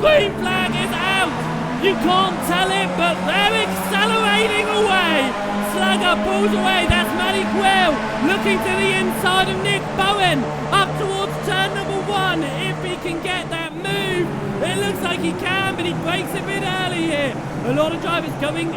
Green flag is out. You can't tell it, but they're accelerating away. Slugger pulls away. That's Matty Quill looking to the inside of Nick Bowen. Up towards turn number 1. If he can get that move, it looks like he can, but he breaks a bit early here. A lot of drivers going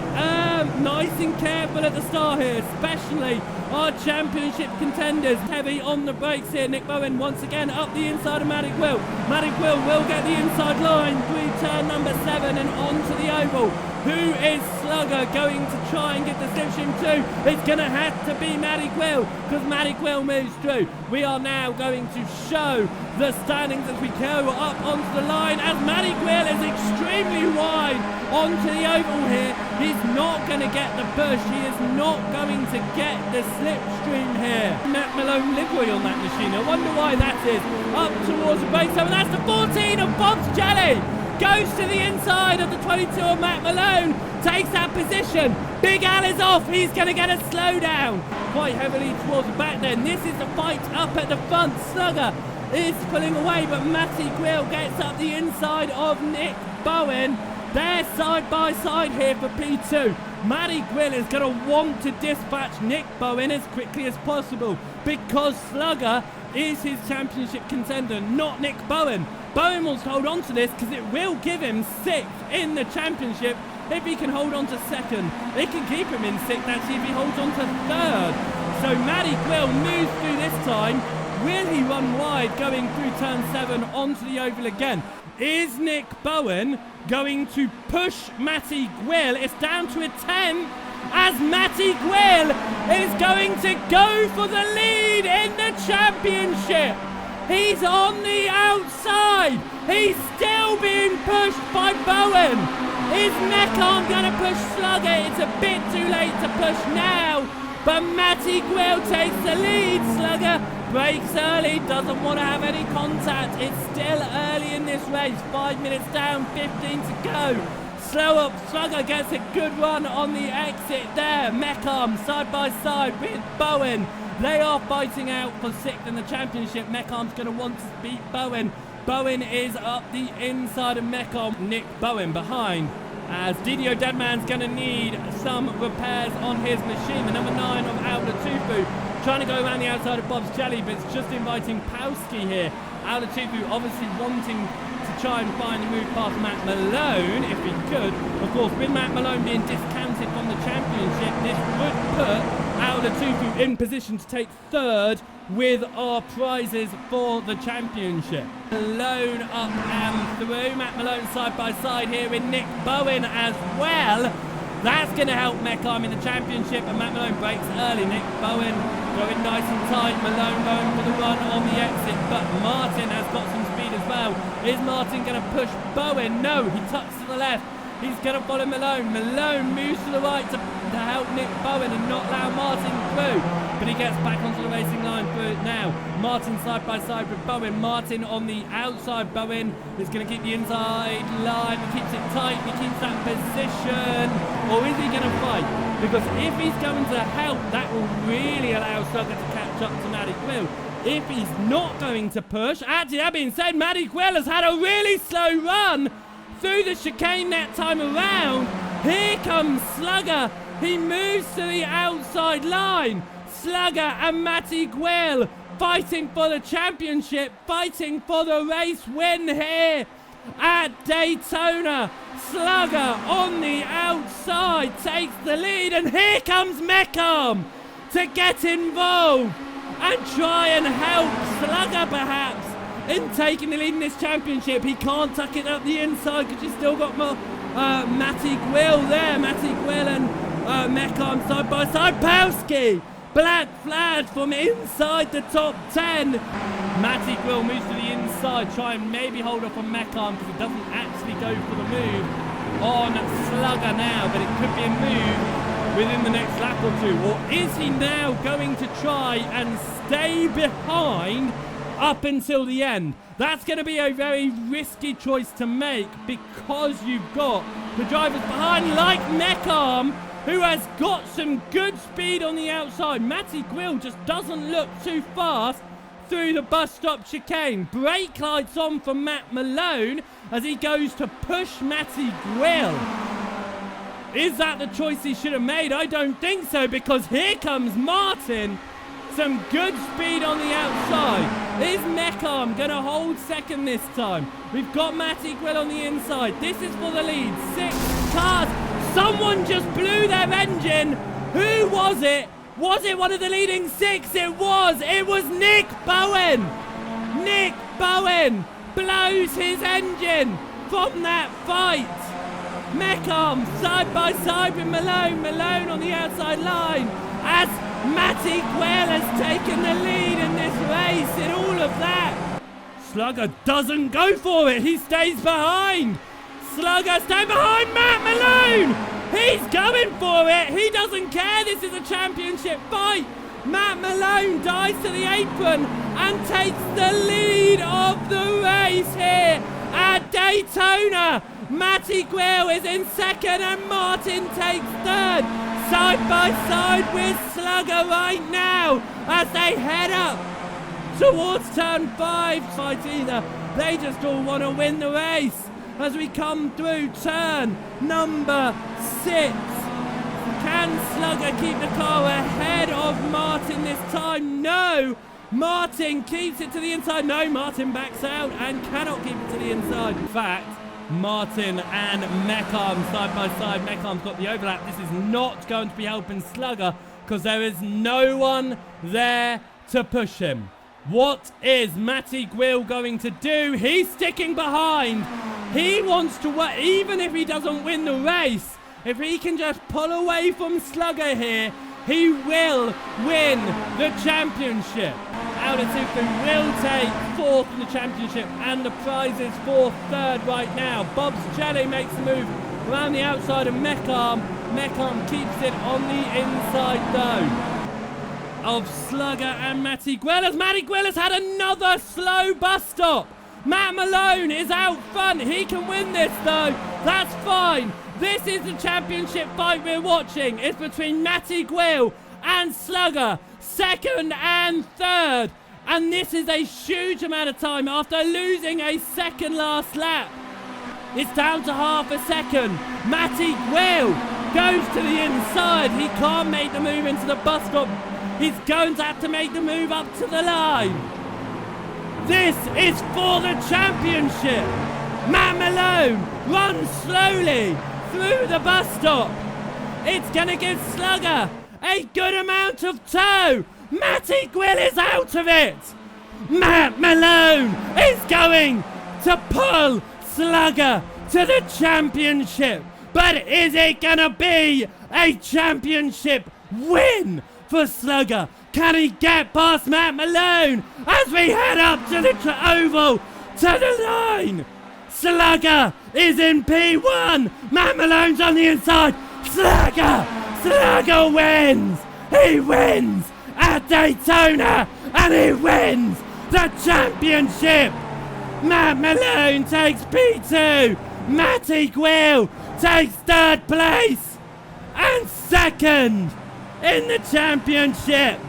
nice and careful at the start here, especially our championship contenders. Heavy on the brakes here. Nick Bowen once again up the inside of Matty Quill. Matty Quill will get the inside line through turn number 7 and onto the oval. Who is Slugger going to try and get the slipstream to? It's going to have to be Matty Quill, because Matty Quill moves through. We are now going to show the standings as we go up onto the line, as Matty Quill is extremely wide onto the oval here. He's not going to get the push. He is not going to get the slipstream here. Matt Malone livery on that machine. I wonder why that is. Up towards the brakes, and that's the 14 of Bob's Jelly. Goes to the inside of the 22 of Matt Malone, takes that position. Big Al is off, he's going to get a slowdown. Quite heavily towards the back then. This is the fight up at the front. Slugger is pulling away, but Matty Quill gets up the inside of Nick Bowen. They're side by side here for P2. Matty Quill is going to want to dispatch Nick Bowen as quickly as possible, because Slugger is his championship contender, not Nick Bowen. Bowen wants to hold on to this because it will give him 6th in the championship if he can hold on to 2nd. It can keep him in 6th actually if he holds on to 3rd. So Matty Quill moves through this time. Will he run wide going through turn 7 onto the oval again? Is Nick Bowen going to push Matty Quill? It's down to a 10 as Matty Quill is going to go for the lead in the championship. He's on the outside. He's still being pushed by Bowen. Is Meckham going to push Slugger? It's a bit too late to push now, but Matty Quill takes the lead. Slugger brakes early, doesn't want to have any contact. It's still early in this race. 5 minutes down, 15 to go. Slow up, Slugger gets a good run on the exit there. Meckham side by side with Bowen. They are fighting out for 6th in the championship. Meckham's going to want to beat Bowen. Bowen is up the inside of Meckham. Nick Bowen behind, as Didio Deadman's going to need some repairs on his machine. The number 9 of Aulatufu trying to go around the outside of Bob's Jelly, but it's just inviting Powski here. Aulatufu obviously wanting to try and find a move past Matt Malone if he could. Of course, with Matt Malone being discounted from the championship, this would put Aulatufu in position to take 3rd with our prizes for the championship. Malone up and through. Matt Malone side by side here with Nick Bowen as well. That's going to help Meckham in the championship, and Matt Malone breaks early. Nick Bowen going nice and tight. Malone going for the run on the exit, but Martin has got some speed as well. Is Martin going to push Bowen? No, he tucks to the left. He's going to follow Malone. Malone moves to the right to help Nick Bowen and not allow Martin through. But he gets back onto the racing line for it now. Martin side by side with Bowen. Martin on the outside. Bowen is going to keep the inside line. He keeps it tight. He keeps that position. Or is he going to fight? Because if he's going to help, that will really allow Slugger to catch up to Matty Quill. If he's not going to push, actually that being said, Matty Quill has had a really slow run through the chicane that time around. Here comes Slugger. He moves to the outside line. Slugger and Matty Quill fighting for the championship, fighting for the race win here at Daytona. Slugger on the outside takes the lead, and here comes Meckham to get involved and try and help Slugger perhaps in taking the lead in this championship. He can't tuck it up the inside because he's still got more Matty Quill there. Matty Quill and Meckham side by side. Powski, black flag from inside the top 10. Matty Quill moves to the inside, try and maybe hold off on Meckham because he doesn't actually go for the move on Slugger now, but it could be a move within the next lap or two. Or is he now going to try and stay behind up until the end? That's going to be a very risky choice to make, because you've got the drivers behind like Meckham, who has got some good speed on the outside. Matty Quill just doesn't look too fast through the bus stop chicane. Brake lights on for Matt Malone as he goes to push Matty Gwill. Is that the choice he should have made? I don't think so, because here comes Martin. Some good speed on the outside. Is Meckham going to hold second this time? We've got Matty Gwill on the inside. This is for the lead. 6 cars. Someone just blew their engine. Who was it? Was it one of the leading 6? It was. It was Nick Bowen. Nick Bowen blows his engine from that fight. Meckham side by side with Malone. Malone on the outside line as Matty Gwill has taken the lead in this race in all of that. Slugger doesn't go for it. He stays behind. Slugger staying behind Matt Malone. He's going for it. He doesn't care. This is a championship fight. Matt Malone dives to the apron and takes the lead of the race here at Daytona. Matty Gwill is in second and Martin takes third. Side by side with Slugger right now as they head up towards turn 5. Fight either. They just all want to win the race as we come through turn number 6. Can Slugger keep the car ahead of Martin this time? No. Martin keeps it to the inside. No, Martin backs out and cannot keep it to the inside. In fact, Martin and Meckham side by side. Meckham's got the overlap. This is not going to be helping Slugger because there is no one there to push him. What is Matty Gwill going to do? He's sticking behind. He wants to work, even if he doesn't win the race. If he can just pull away from Slugger here, he will win the championship. Altitude will take 4th in the championship, and the prize is for 3rd right now. Bob's Jelly makes the move around the outside of Meckham. Meckham keeps it on the inside though of Slugger and Matty Gwill, as Matty Gwill has had another slow bus stop. Matt Malone is out front. He can win this though. That's fine. This is the championship fight we're watching. It's between Matty Gwill and Slugger, 2nd and 3rd. And this is a huge amount of time after losing a second last lap. It's down to half a second. Matty Gwill goes to the inside. He can't make the move into the bus stop. He's going to have to make the move up to the line. This is for the championship. Matt Malone runs slowly through the bus stop. It's going to give Slugger a good amount of tow. Matty Gwill is out of it. Matt Malone is going to pull Slugger to the championship. But is it going to be a championship win for Slugger? Can he get past Matt Malone as we head up to the oval, to the line? Slugger is in P1. Matt Malone's on the inside. Slugger wins. He wins at Daytona and he wins the championship. Matt Malone takes P2. Matty Gwill takes 3rd place and 2nd in the championship.